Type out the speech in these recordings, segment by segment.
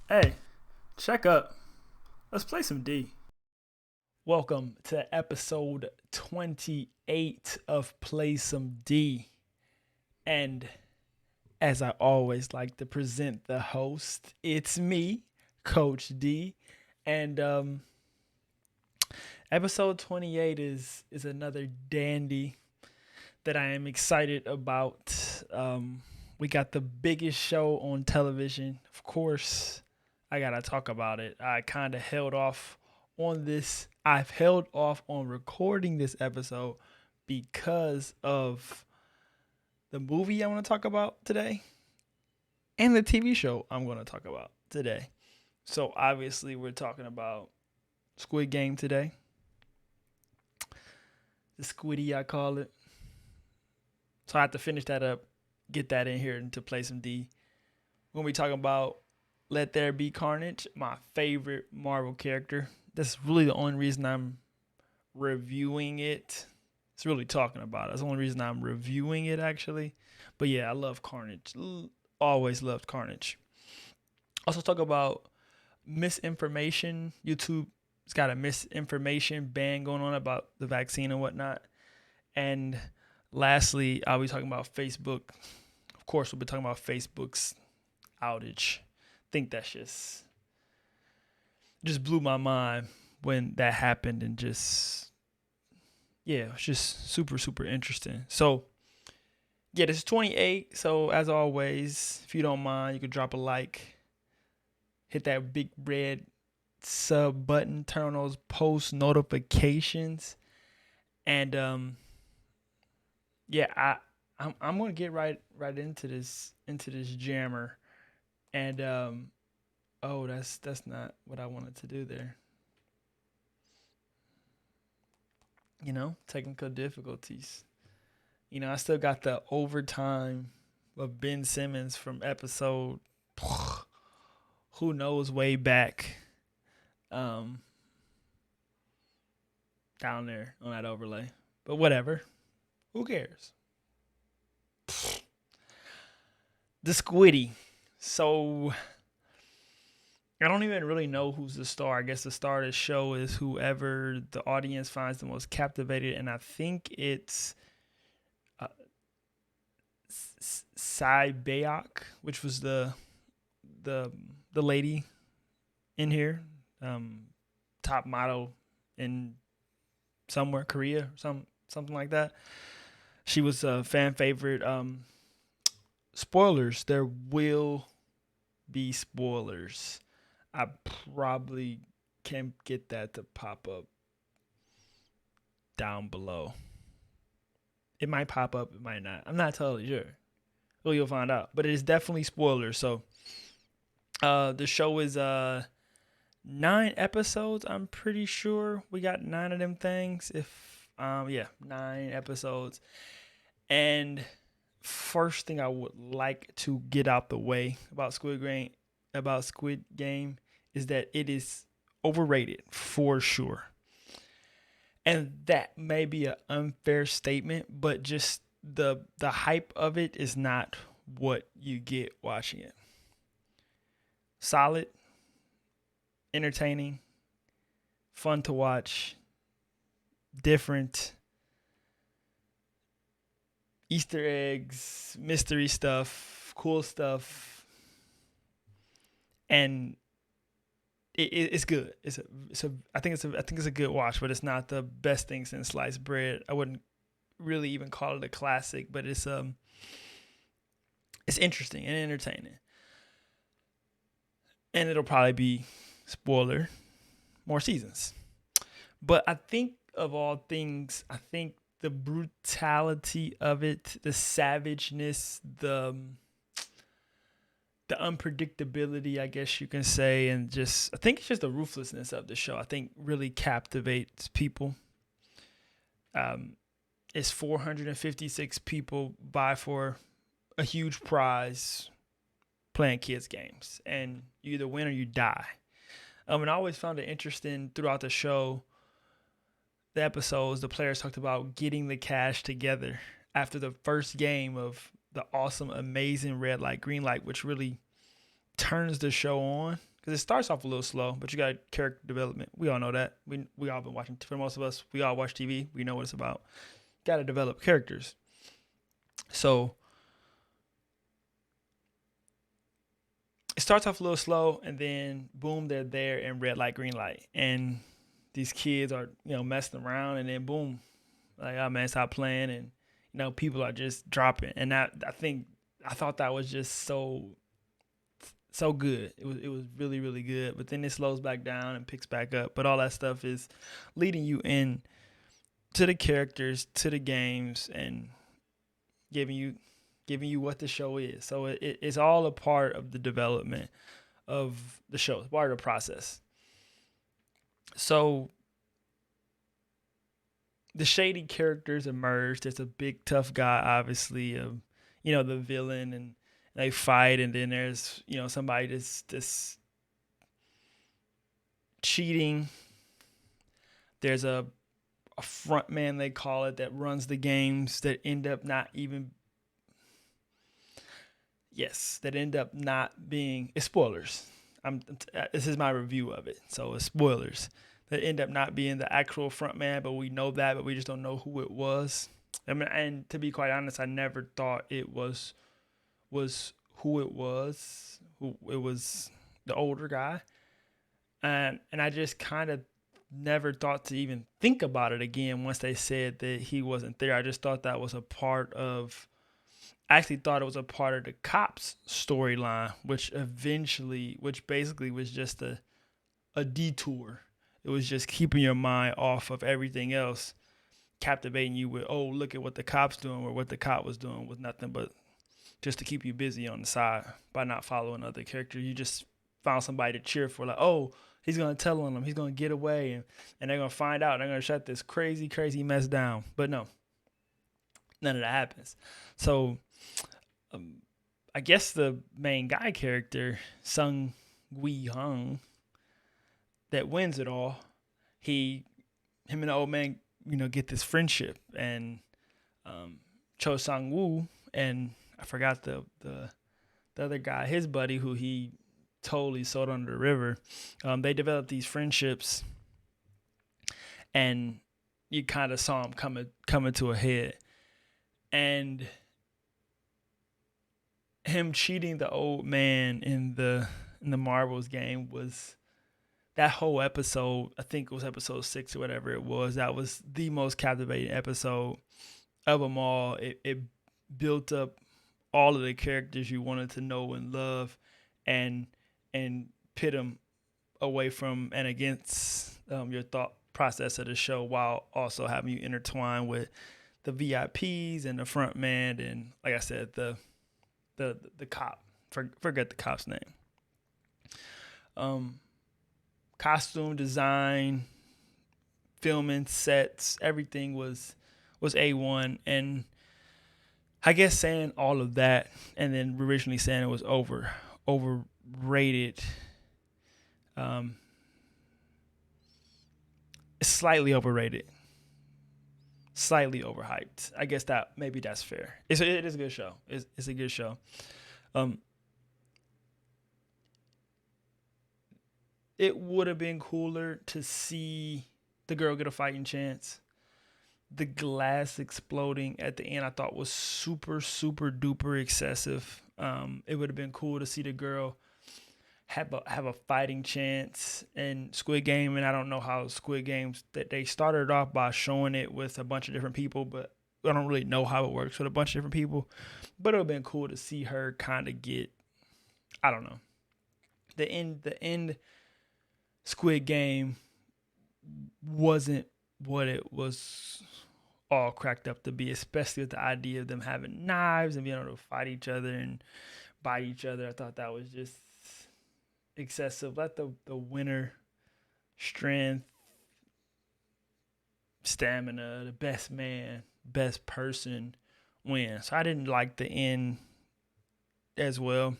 Hey, check up. Let's play some D. Welcome to episode 28 of Play Some D. And as I always like to present the host, it's me, Coach D. And episode 28 is another dandy that I am excited about. We got the biggest show on television. Of course, I got to talk about it. I kind of held off on this. I've held off on recording this episode because of the movie I want to talk about today and the TV show I'm going to talk about today. So, obviously, we're talking about Squid Game today. The Squiddy, I call it. So, I have to finish that up, get that in here, and to play some D. We're going to be talking about Let There Be Carnage, my favorite Marvel character. That's really the only reason I'm reviewing it. It's really talking about it. That's the only reason I'm reviewing it, actually. But yeah, I love Carnage. Always loved Carnage. Also talk about misinformation. YouTube's got a misinformation ban going on about the vaccine and whatnot. And lastly, I'll be talking about Facebook. Of course, we'll be talking about Facebook's outage. I think that's just blew my mind when that happened, and just it's just super interesting. So yeah, this is 28. So as always, if you don't mind, you could drop a like, hit that big red sub button, turn on those post notifications, and I'm gonna get right into this jammer. And oh, that's not what I wanted to do there. Technical difficulties. I still got the overtime of Ben Simmons from episode who knows way back down there on that overlay. But whatever. Who cares? The Squiddy. So I don't even really know who's the star. I guess the star of the show is whoever the audience finds the most captivated, and I think it's Sai Bayok, which was the lady in here, top model in somewhere Korea, something like that. She was a fan favorite. Spoilers. There will be spoilers. I probably can get that to pop up down below. It might pop up, it might not. I'm not totally sure. Well, you'll find out. But it is definitely spoilers. So the show is 9 episodes, I'm pretty sure. We got 9 of them things. 9 episodes. And first thing I would like to get out the way about Squid Game is that it is overrated for sure. And that may be an unfair statement, but just the hype of it is not what you get watching it. Solid, entertaining, fun to watch, different, Easter eggs, mystery stuff, cool stuff, and it's good. I think it's a good watch, but it's not the best thing since sliced bread. I wouldn't really even call it a classic, but it's interesting and entertaining, and it'll probably be spoiler more seasons. But I think of all things, I think the brutality of it, the savageness, the unpredictability, I guess you can say, and I think it's just the ruthlessness of the show. I think really captivates people. It's 456 people buy for a huge prize playing kids games, and you either win or you die. And I always found it interesting throughout the show. The episodes, the players talked about getting the cash together after the first game of the awesome, amazing red light, green light, which really turns the show on because it starts off a little slow, but you got character development. We all know that. We all been watching. For most of us, we all watch TV. We know what it's about. Got to develop characters. So it starts off a little slow, and then boom, they're there in red light, green light, and these kids are messing around, and then boom, like, oh man, stop playing, and people are just dropping, and I thought that was just so good. It was really, really good. But then it slows back down and picks back up. But all that stuff is leading you in to the characters, to the games, and giving you what the show is. So it's all a part of the development of the show. It's part of the process. So the shady characters emerge. There's a big tough guy, obviously, the villain, and they fight, and then there's somebody that's cheating. There's a front man, they call it, that runs the games that end up not being, it's spoilers. This is my review of it, so it's spoilers. That end up not being the actual front man, but we know that, but we just don't know who it was. I mean, and to be quite honest, I never thought it was who it was. Who it was, the older guy, and I just kind of never thought to even think about it again once they said that he wasn't there. I just thought that was a part of. I actually thought it was a part of the cops storyline, which basically was just a detour. It was just keeping your mind off of everything else, captivating you with, oh, look at what the cop's doing, or what the cop was doing was nothing but just to keep you busy on the side by not following other characters. You just found somebody to cheer for, like, oh, he's going to tell on them, he's going to get away, and they're going to find out, they're going to shut this crazy, crazy mess down. But no, none of that happens. So I guess the main guy character, Sung Wee Hung, that wins it all, him and the old man, get this friendship, and Cho Sang Woo and I forgot the other guy, his buddy, who he totally sold under the river. They developed these friendships, and you kind of saw them coming to a head. And him cheating the old man in the marbles game was, that whole episode, I think it was episode 6 or whatever it was, that was the most captivating episode of them all. It built up all of the characters you wanted to know and love, and pit them away from and against your thought process of the show, while also having you intertwine with the VIPs and the front man, and like I said, the cop. Forget the cop's name. Costume design, filming, sets, everything was A1. And I guess saying all of that, and then originally saying it was overrated, it's slightly overrated, slightly overhyped. I guess that's fair. It is a good show. It's a good show. It would have been cooler to see the girl get a fighting chance. The glass exploding at the end, I thought, was super, super duper excessive. It would have been cool to see the girl have a fighting chance in Squid Game, and I don't know how Squid Games, that they started off by showing it with a bunch of different people, but I don't really know how it works with a bunch of different people. But it would have been cool to see her kind of get, I don't know, the end Squid Game wasn't what it was all cracked up to be, especially with the idea of them having knives and being able to fight each other and bite each other. I thought that was just excessive. Let the winner, strength, stamina, the best man, best person win. So I didn't like the end as well,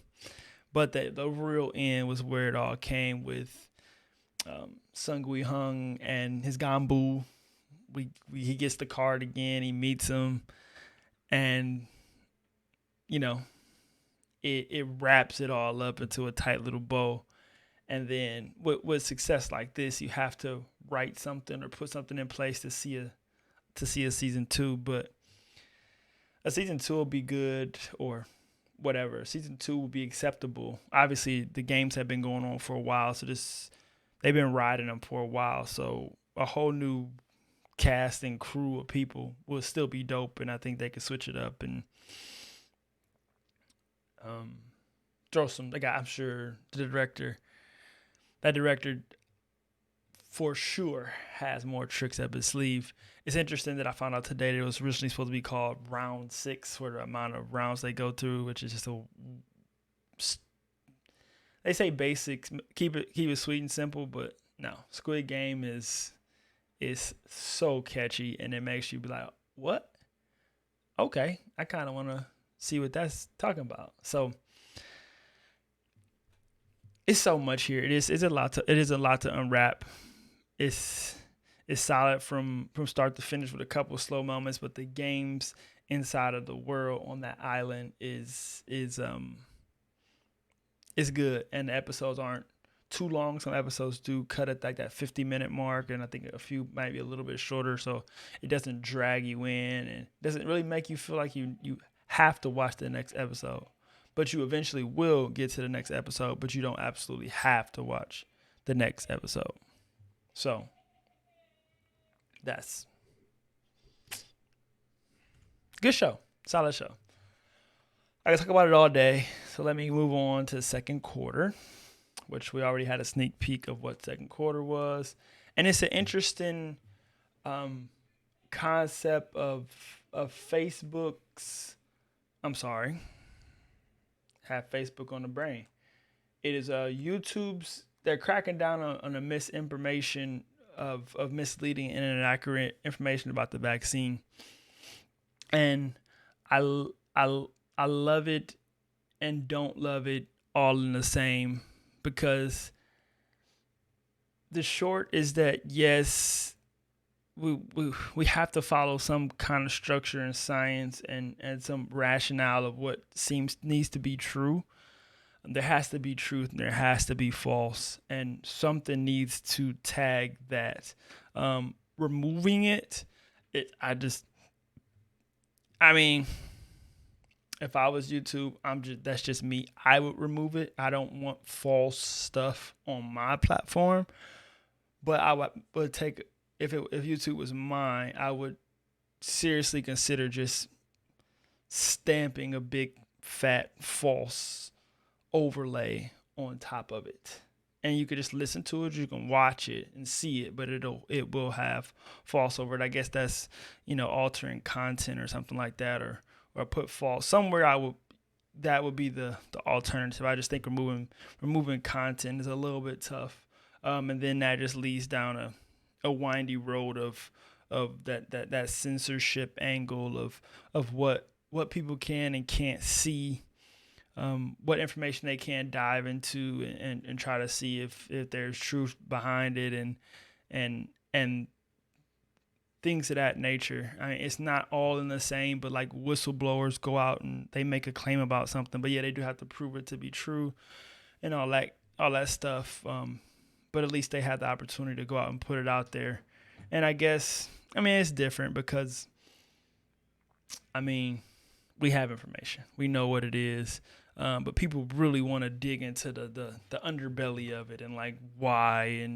but the real end was where it all came with Sung Wee Hung and his Gambu. He gets the card again. He meets him, and it wraps it all up into a tight little bow. And then with success like this, you have to write something or put something in place to see a season two. But a season two will be good, or whatever. Season two will be acceptable. Obviously, the games have been going on for a while, so they've been riding them for a while. So a whole new cast and crew of people will still be dope, and I think they could switch it up and throw some. Like, I'm sure that director for sure has more tricks up his sleeve. It's interesting that I found out today that it was originally supposed to be called Round 6 for the amount of rounds they go through, which is just they say basics, keep it sweet and simple, but no, Squid Game is so catchy, and it makes you be like, what? Okay, I kind of want to see what that's talking about. So it's so much here. It is a lot to unwrap. It's solid from start to finish with a couple of slow moments, but the games inside of the world on that island is good, and the episodes aren't too long. Some episodes do cut at like that 50-minute mark, and I think a few might be a little bit shorter, so it doesn't drag you in and doesn't really make you feel like you have to watch the next episode. But you eventually will get to the next episode, but you don't absolutely have to watch the next episode. So that's good show. Solid show. I can talk about it all day, so let me move on to the second quarter, which we already had a sneak peek of what second quarter was. And it's an interesting concept of Facebook's, I'm sorry, have Facebook on the brain. It is YouTube's, they're cracking down on the misinformation of misleading and inaccurate information about the vaccine. And I love it and don't love it all in the same, because the short is that, yes, we have to follow some kind of structure and science and some rationale of what needs to be true. There has to be truth and there has to be false, and something needs to tag that. Removing it, I mean, if I was YouTube, that's just me. I would remove it. I don't want false stuff on my platform. But I would take, if YouTube was mine, I would seriously consider just stamping a big fat false overlay on top of it. And you could just listen to it, you can watch it and see it, but it will have false over it. I guess that's, altering content or something like that, or put false somewhere. That would be the alternative. I just think removing content is a little bit tough. And then that just leads down a windy road of that censorship angle of what people can and can't see, what information they can dive into and try to see if there's truth behind it and things of that nature. I mean, it's not all in the same, but like whistleblowers go out and they make a claim about something, but yeah, they do have to prove it to be true and all that stuff. But at least they had the opportunity to go out and put it out there. And I guess, it's different because, we have information. We know what it is. But people really want to dig into the underbelly of it and like why.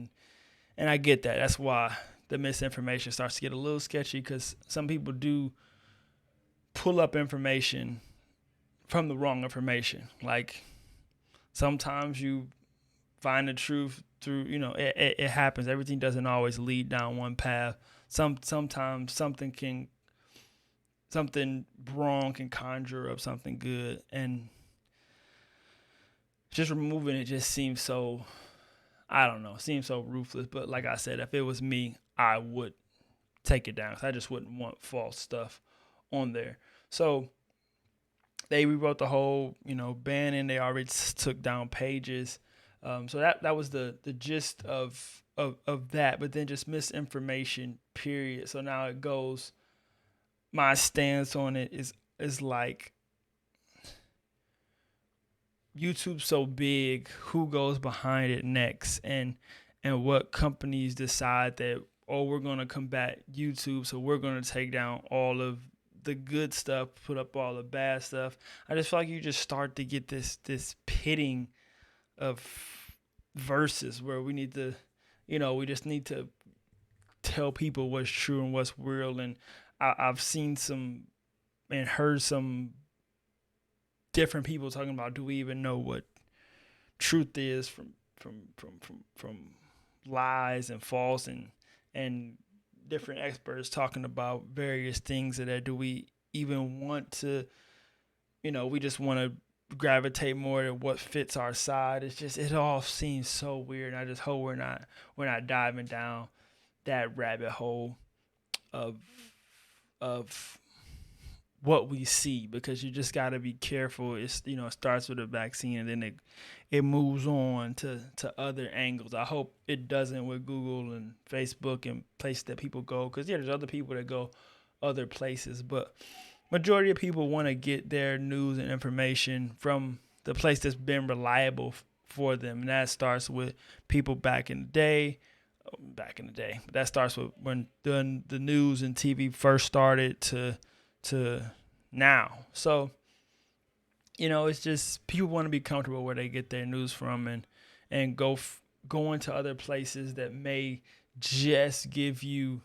And I get that. That's why the misinformation starts to get a little sketchy, because some people do pull up information from the wrong information. Like sometimes you find the truth through, it happens. Everything doesn't always lead down one path. Sometimes something wrong can conjure up something good, and just removing it just seems so, I don't know, seems so ruthless. But like I said, if it was me, I would take it down, because I just wouldn't want false stuff on there. So they rewrote the whole, ban, and they already took down pages. So that was the gist of that, but then just misinformation, period. So now it goes, my stance on it is like, YouTube's so big, who goes behind it next, and what companies decide that, oh, we're gonna combat YouTube, so we're gonna take down all of the good stuff, put up all the bad stuff. I just feel like you just start to get this pitting of verses where we need to, we just need to tell people what's true and what's real. And I've seen some and heard some different people talking about, do we even know what truth is from lies and false, and different experts talking about various things that do we even want to, we just want to gravitate more to what fits our side. It's just, it all seems so weird. And I just hope we're not diving down that rabbit hole of what we see, because you just got to be careful. It's, it starts with a vaccine, and then it moves on to other angles. I hope it doesn't with Google and Facebook and places that people go, because there's other people that go other places, but majority of people want to get their news and information from the place that's been reliable for them, and that starts with people back in the day. That starts with when the news and TV first started to now. So, it's just people want to be comfortable where they get their news from, and go into other places that may just give you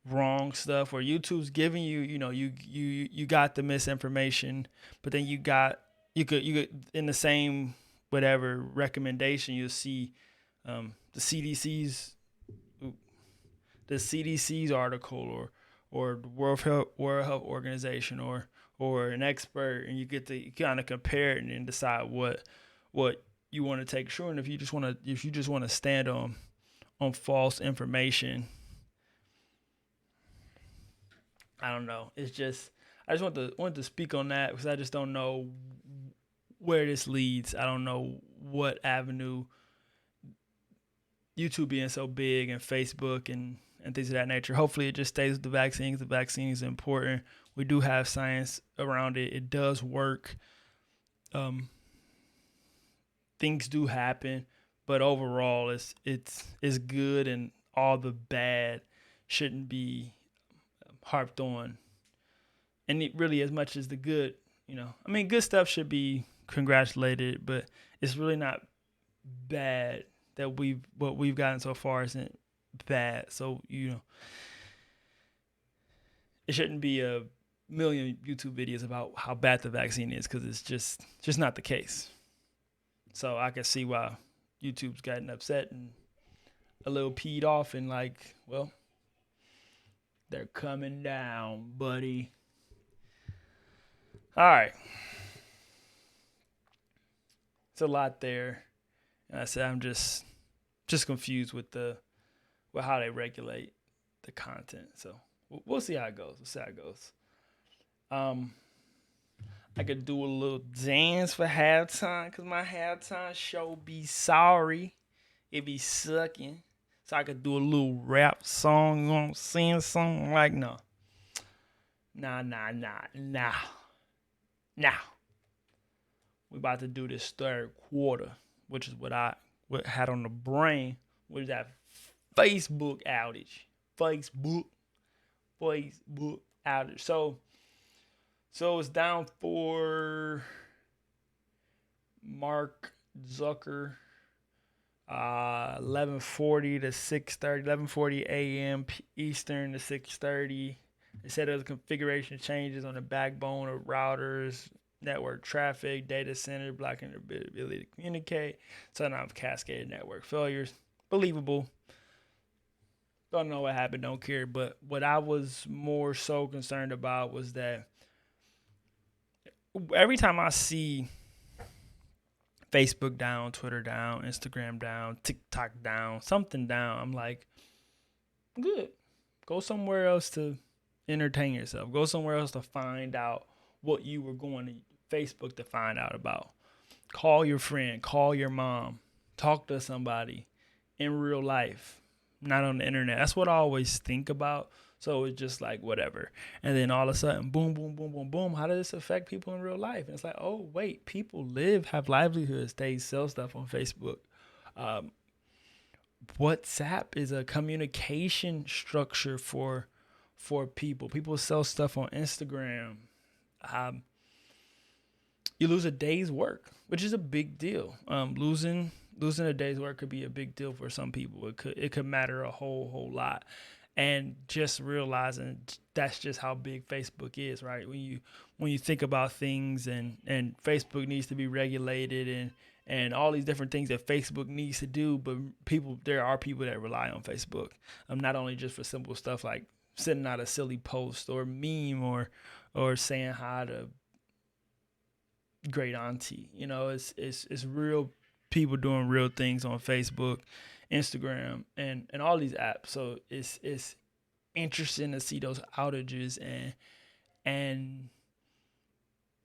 wrong stuff, or YouTube's giving you, you got the misinformation, but then you could in the same whatever recommendation, you'll see the CDC's article, or the World Health Organization, or an expert, and you get to kind of compare it and decide what you want to take. Sure, and if you just want to stand on false information, I don't know. It's just, I just want to speak on that, because I just don't know where this leads. I don't know what avenue, YouTube being so big, and Facebook and things of that nature. Hopefully it just stays with the vaccines. The vaccine is important. We do have science around it. It does work. Things do happen, but overall it's good, and all the bad shouldn't be harped on. And it really, as much as the good, good stuff should be congratulated, but it's really not bad. That what we've gotten so far isn't bad. So, it shouldn't be a million YouTube videos about how bad the vaccine is, because it's just not the case. So I can see why YouTube's gotten upset and a little peed off, and like, well, they're coming down, buddy. All right. It's a lot there. And I said I'm just confused with how they regulate the content. So we'll see how it goes. I could do a little dance for halftime, because my halftime show be sorry. It be sucking. So I could do a little rap song, sing something like, no. Nah. We about to do this third quarter, which is what had on the brain, which is that Facebook outage. Facebook outage. So it's down for Mark Zucker, 11:40 to 6:30, 11:40 a.m. Eastern to 6:30. They said there was configuration changes on the backbone of routers, network traffic, data center, blocking their ability to communicate. So now I've cascaded network failures. Believable. Don't know what happened, don't care. But what I was more so concerned about was that every time I see Facebook down, Twitter down, Instagram down, TikTok down, something down, I'm like, good. Go somewhere else to entertain yourself. Go somewhere else to find out what you were going to Facebook to find out about. Call your friend, call your mom, talk to somebody in real life, not on the internet. That's what I always think about. So it's just like whatever. And then all of a sudden, boom, boom, boom, boom, boom. How does this affect people in real life? And it's like, oh, wait, people have livelihoods. They sell stuff on Facebook. Um, WhatsApp is a communication structure for people. People sell stuff on Instagram. Um, you lose a day's work, which is a big deal. Losing a day's work could be a big deal for some people. It could matter a whole lot. And just realizing that's just how big Facebook is, right? When you think about things and Facebook needs to be regulated and all these different things that Facebook needs to do, but there are people that rely on Facebook, not only just for simple stuff like sending out a silly post or meme or saying hi to great auntie. It's real people doing real things on Facebook, Instagram, and all these apps. So it's interesting to see those outages and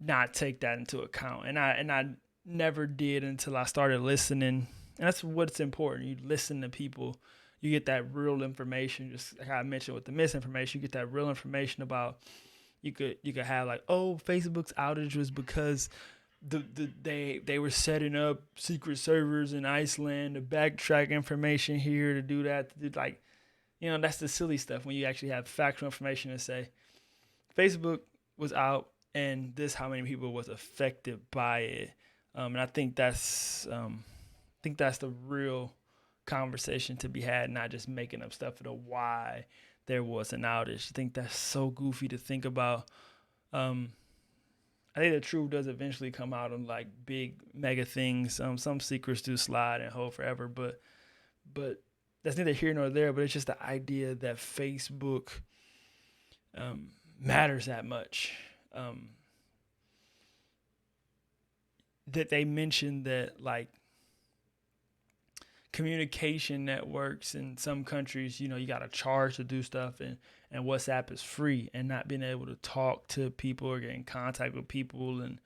not take that into account. And I never did until I started listening. And that's what's important. You listen to people, you get that real information. Just like I mentioned with the misinformation, you get that real information about. You could have like, oh, Facebook's outage was because they were setting up secret servers in Iceland to backtrack information here to do that. That's the silly stuff when you actually have factual information to say Facebook was out and this how many people was affected by it. And I think that's the real conversation to be had, not just making up stuff for the why there was an outage. I think that's so goofy to think about. I think the truth does eventually come out on like big mega things. Some secrets do slide and hold forever, but that's neither here nor there. But it's just the idea that Facebook matters that much. That they mentioned that like communication networks in some countries, you got to charge to do stuff, and WhatsApp is free, and not being able to talk to people or get in contact with people and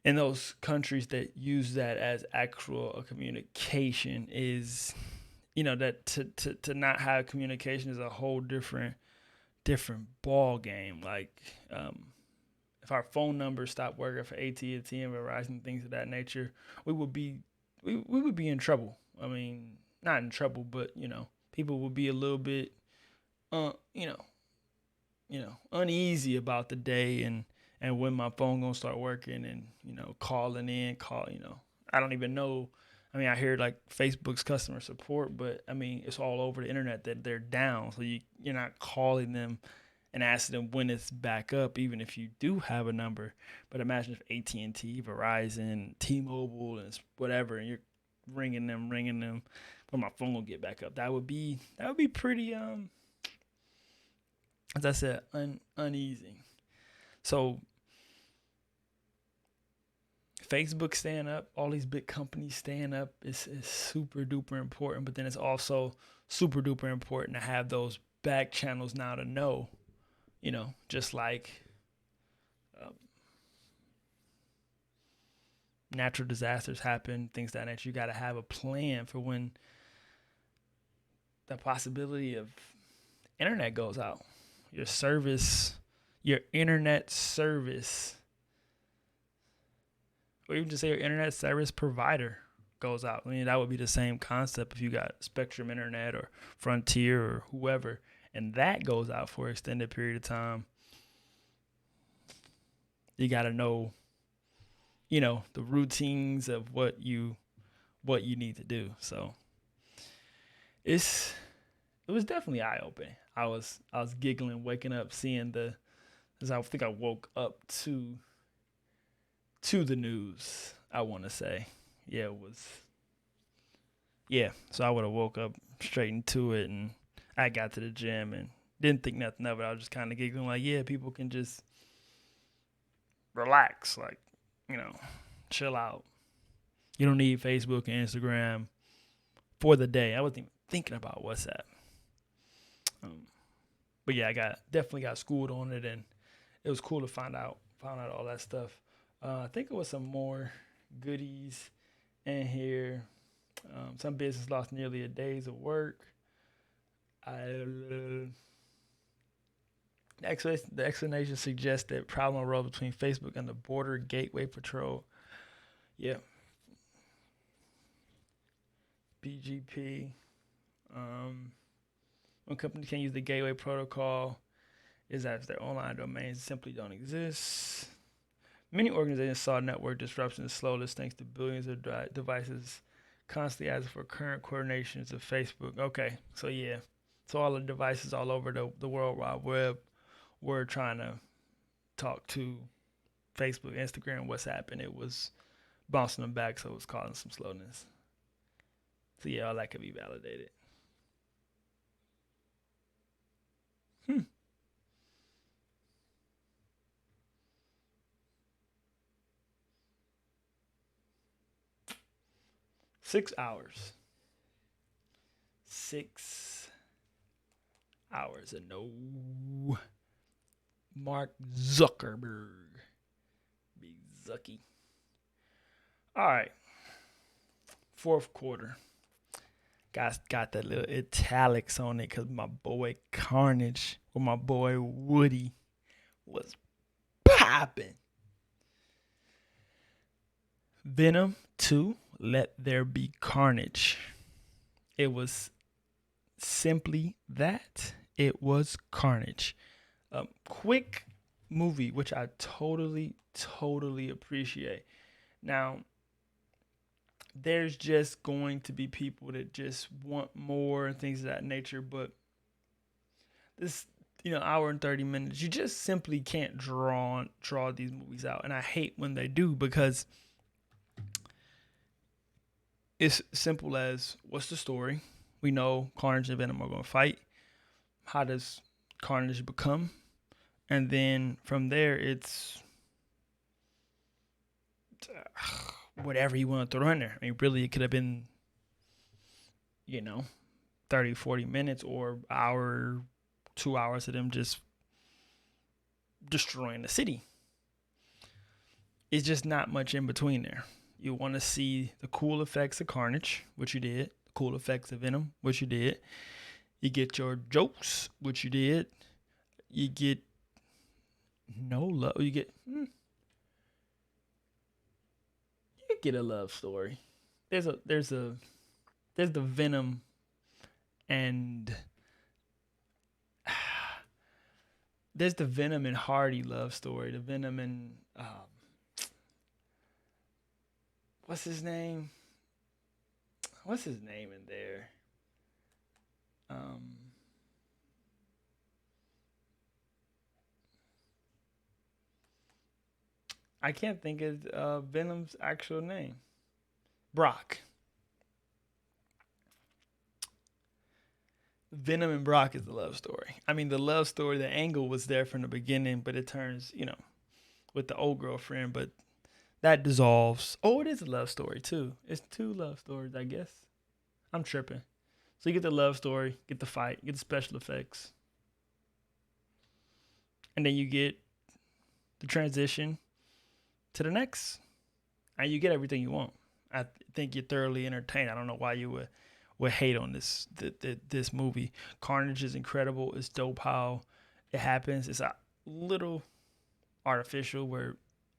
in those countries that use that as actual communication is, that to not have communication is a whole different ball game. Like, if our phone numbers stopped working for AT&T and Verizon, things of that nature, we would be in trouble. I mean, not in trouble, but people would be a little bit, uneasy about the day and when my phone gonna start working and calling in, I don't even know. I mean, I hear like Facebook's customer support, but I mean, it's all over the internet that they're down, so you're not calling them and asking them when it's back up, even if you do have a number. But imagine if AT&T, Verizon, T-Mobile, and whatever, and you're ringing them, when my phone will get back up. That would be pretty, as I said, uneasy. So Facebook staying up, all these big companies staying up is super duper important. But then it's also super duper important to have those back channels now to know. Just like natural disasters happen, things like that nature, you got to have a plan for when the possibility of internet goes out. Your internet service, or even just say your internet service provider goes out. I mean, that would be the same concept if you got Spectrum Internet or Frontier or whoever, and that goes out for an extended period of time. You got to know, the routines of what you need to do. So it was definitely eye opening. I was giggling, waking up, seeing as I think I woke up to the news. I want to say, yeah, it was. Yeah, so I would have woke up straight into it, and I got to the gym and didn't think nothing of it. I was just kind of giggling, like, yeah, people can just relax, like, chill out. You don't need Facebook and Instagram for the day. I wasn't even thinking about WhatsApp. But yeah, I definitely got schooled on it, and it was cool to find out all that stuff. I think it was some more goodies in here. Some business lost nearly a day's of work. The explanation suggests that problem arose between Facebook and the Border Gateway Patrol. Yeah, BGP. When companies can use the gateway protocol, is that if their online domains simply don't exist. Many organizations saw network disruption and slowness thanks to billions of devices constantly asking for current coordinations of Facebook. Okay, so yeah, so all the devices all over the World Wide Web were trying to talk to Facebook, Instagram, WhatsApp, and it was bouncing them back, so it was causing some slowness. So yeah, all that could be validated. 6 hours. 6 hours. And no Mark Zuckerberg. Big Zucky. All right. Fourth quarter. Guys got that little italics on it because my boy Carnage or my boy Woody was popping. Venom 2, Let There Be Carnage. It was simply that. It was Carnage. Quick movie, which I totally appreciate. Now, there's just going to be people that just want more and things of that nature, but this, hour and 30 minutes, you just simply can't draw these movies out. And I hate when they do, because it's simple as, what's the story? We know Carnage and Venom are going to fight. How does Carnage become? And then from there, it's whatever you want to throw in there. I mean, really, it could have been, 30, 40 minutes or hour, 2 hours of them just destroying the city. It's just not much in between there. You want to see the cool effects of Carnage, which you did. The cool effects of Venom, which you did. You get your jokes, which you did. You get no love. You get a love story. There's the Venom and there's the Venom and Hardy love story. The Venom and what's his name? What's his name in there? I can't think of Venom's actual name. Brock. Venom and Brock is the love story. I mean, the love story, the angle was there from the beginning, but it turns, with the old girlfriend, but that dissolves. Oh, it is a love story too. It's two love stories, I guess. I'm tripping. So you get the love story, get the fight, get the special effects. And then you get the transition to the next. And you get everything you want. I think you're thoroughly entertained. I don't know why you would hate on this movie. Carnage is incredible. It's dope how it happens. It's a little artificial where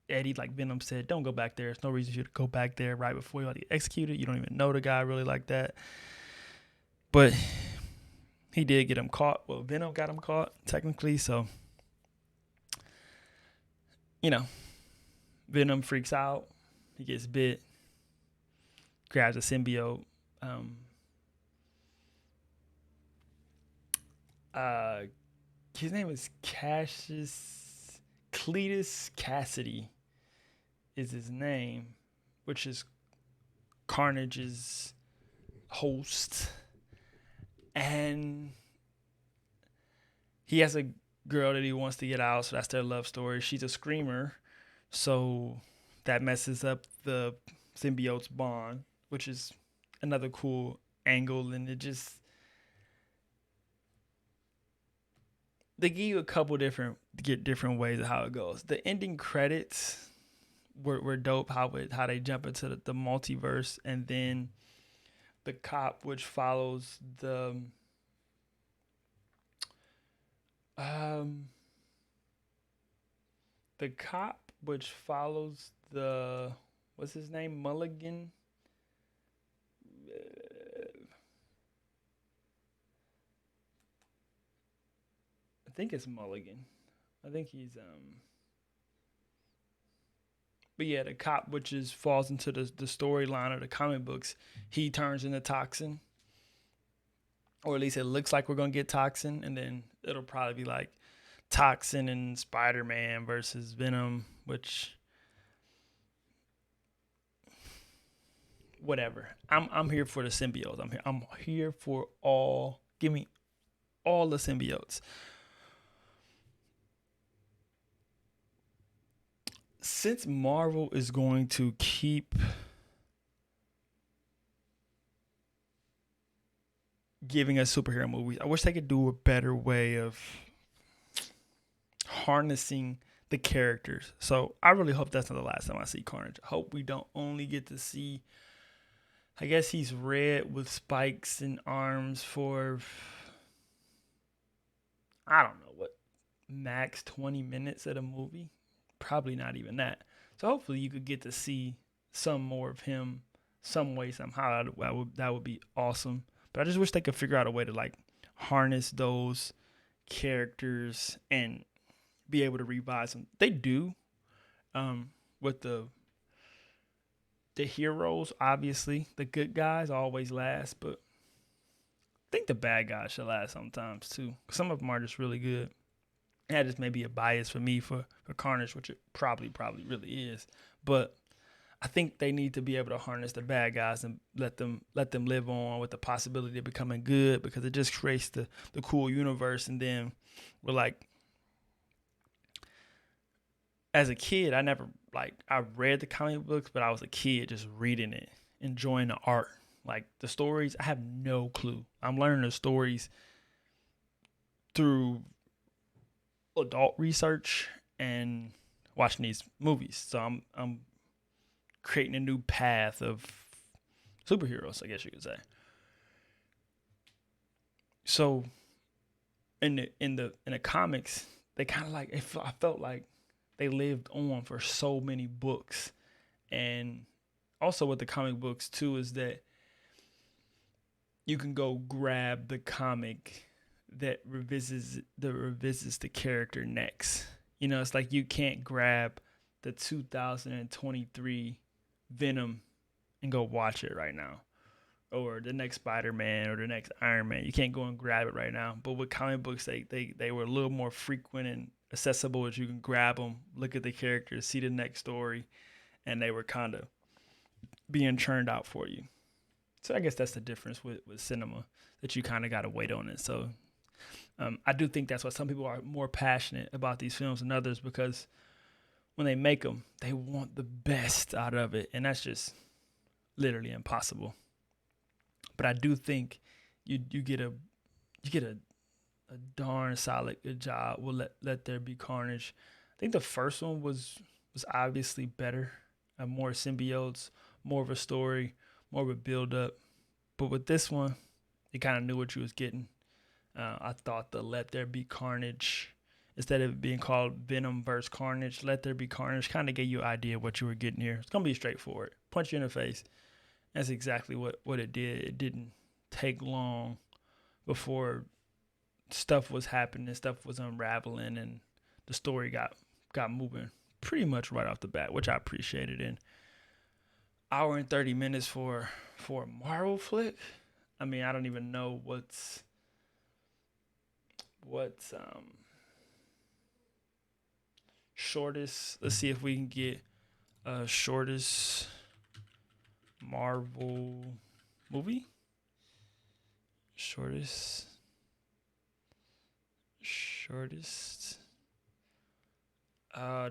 Eddie, like Venom said, don't go back there. There's no reason for you to go back there right before you get executed. You don't even know the guy really like that. But he did get him caught. Well, Venom got him caught, technically. So, Venom freaks out. He gets bit. Grabs a symbiote. His name is Cletus Cassidy is his name, which is Carnage's host. And he has a girl that he wants to get out, so that's their love story. She's a screamer, so that messes up the symbiote's bond, which is another cool angle. And it just, they give you a couple different ways of how it goes. The ending credits were dope. How they jump into the multiverse, and then the cop, which follows the The Cop, which follows the what's his name, Mulligan. I think it's Mulligan. I think he's But yeah, the cop, which is falls into the storyline of the comic books, he turns into Toxin, or at least it looks like we're gonna get Toxin, and then it'll probably be like Toxin and Spider-Man versus Venom, which whatever. I'm here for the symbiotes. I'm here for all. Give me all the symbiotes. Since Marvel is going to keep giving us superhero movies, I wish they could do a better way of harnessing the characters. So I really hope that's not the last time I see Carnage. I hope we don't only get to see. I guess he's red with spikes and arms for, I don't know what, max 20 minutes of the movie. Probably not even that. So hopefully you could get to see some more of him some way, somehow. That would be awesome. But I just wish they could figure out a way to like harness those characters and be able to revise them. They do, with the heroes. Obviously, the good guys always last, but I think the bad guys should last sometimes too. Some of them are just really good. That just may be a bias for me for Carnage, which it probably really is. But I think they need to be able to harness the bad guys and let them live on with the possibility of becoming good, because it just creates the cool universe. And then we're like, as a kid, I read the comic books, but I was a kid just reading it, enjoying the art. Like the stories, I have no clue. I'm learning the stories through adult research and watching these movies. So I'm creating a new path of superheroes, I guess you could say. So in the comics, they kind of like I felt like they lived on for so many books. And also with the comic books too is that you can go grab the comic that revisits the character next. You know, it's like you can't grab the 2023 Venom and go watch it right now, or the next Spider-Man or the next Iron Man. You can't go and grab it right now. But with comic books, they were a little more frequent and accessible, as you can grab them, look at the characters, see the next story, and they were kind of being churned out for you. So I guess that's the difference with cinema, that you kind of got to wait on it. So I do think that's why some people are more passionate about these films than others, because when they make them, they want the best out of it, and that's just literally impossible. But I do think you get a darn solid good job. We'll let there be Carnage. I think the first one was obviously better, more symbiotes, more of a story, more of a build up. But with this one, you kind of knew what you was getting. I thought the Let There Be Carnage, instead of it being called Venom versus Carnage, Let There Be Carnage kind of gave you an idea of what you were getting here. It's going to be straightforward. Punch you in the face. That's exactly what it did. It didn't take long before stuff was happening, stuff was unraveling, and the story got moving pretty much right off the bat, which I appreciated. And hour and 30 minutes for a Marvel flick. I mean, I don't even know what's shortest. Let's see if we can get shortest Marvel movie. Shortest.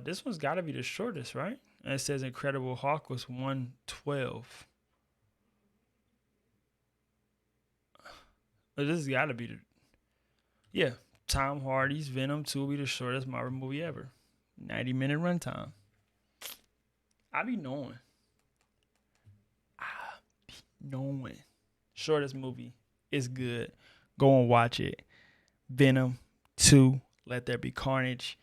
This one's got to be the shortest, right? And it says Incredible Hulk was 112. But this has got to be Tom Hardy's Venom 2 will be the shortest Marvel movie ever. 90-minute runtime. I be knowing. Shortest movie is good. Go and watch it. Venom 2, Let There Be Carnage.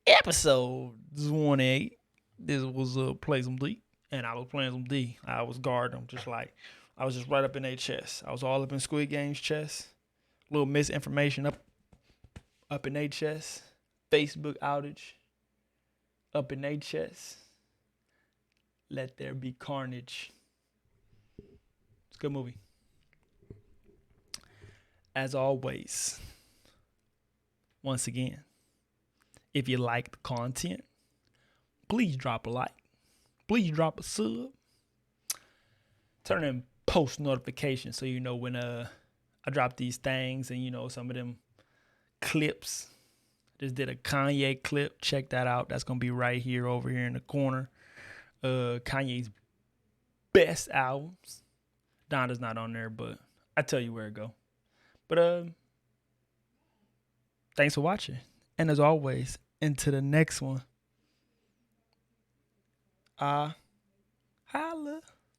Episode 28. This was Play Some D. And I was playing some D. I was guarding them I was just right up in their chest. I was all up in Squid Game's chest. Little misinformation up in their chest. Facebook outage up in their chest. Let there be carnage. It's a good movie. As always, once again, if you like the content, please drop a like. Please drop a sub. Turn in post notifications so you know when I drop these things and you know some of them clips. Just did a Kanye clip. Check that out. That's gonna be right here over here in the corner. Kanye's best albums. Donda's not on there, but I tell you where it go. But thanks for watching. And as always, into the next one. Holla.